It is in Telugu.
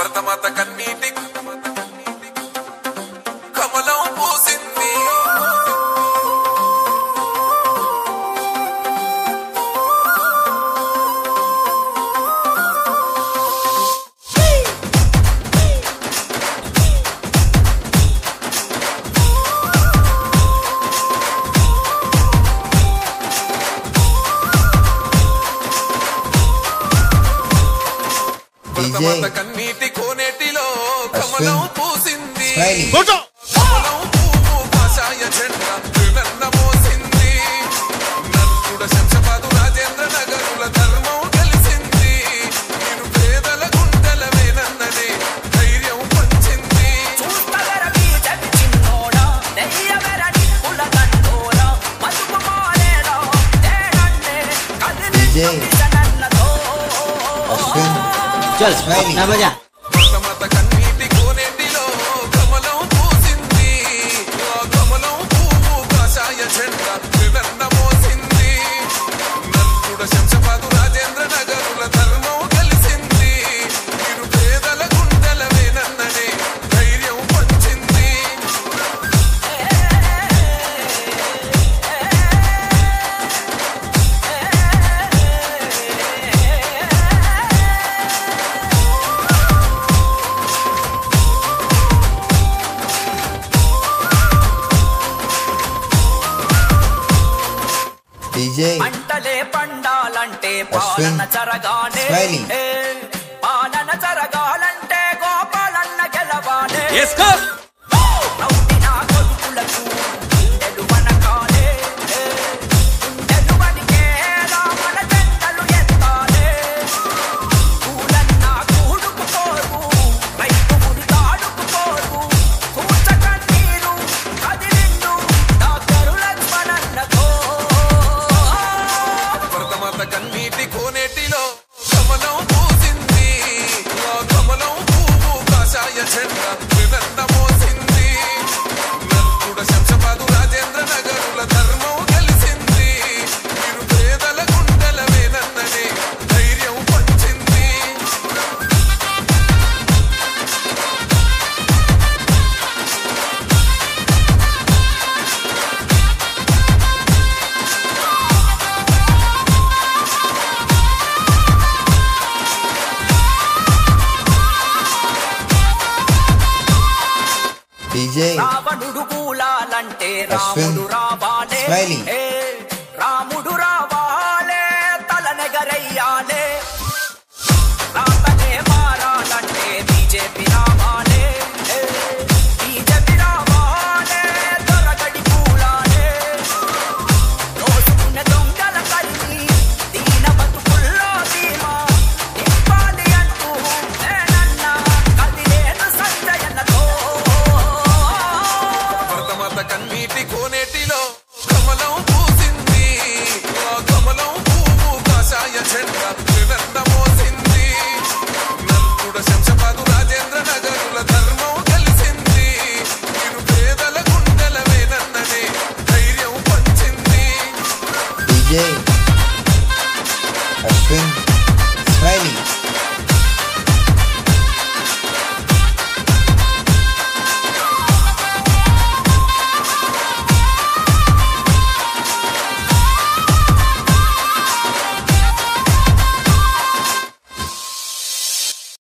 భరతమాత కన్నీటి కమలం పూసింది భరతమాత కన్నీటి కోనేటిలో కమలం పూసింది కమలం పువ్వు కాషాయ జెండా నన్న మోసింది నల్లుడ శంషపాదు రాజేంద్ర నగరుల ధర్మం కలిసింది నేను పేదల గుండెల వేనన్ననే ధైర్యం పంచింది భరతమాత కన్నీటి కోనేటిలో కమలం పూసింది కమలం పువ్వు కాషాయ జెండా నన్న మోసింది నల్లుడ శంషపాదు రాజేంద్ర నగరుల ధర్మం కలిసింది నేను పేదల గుండెల వేనన్ననే ధైర్యం పంచింది పంటలే పండాలంటే పాలన జరగానే పాలన జరగాలంటే గోపాలన్న గెలవాలే నా కొడుకులకు గుండెలు వనకాలే గుండెలు వనికేలా మన జెండలు ఎత్తాలే పూలన్న కూడుకుపోరు రైతు ముడిగాడుకుపోరు కూర్చ కన్నీరు కదిలిండు డాక్టరు లక్ష్మణన్నతో భరతమాత కన్నీటి కోనేటిలో కమలం పూసింది కమలం పువ్వు కాషాయ జెండా నన్న మోసింది నల్లుడ శంషపాదు రాజేంద్ర నగరుల ధర్మం కలిసింది మీరు పేదల గుండెల వేనన్ననే ధైర్యం పంచింది రావణుడు కూలాలంటే రాముడు రావాలే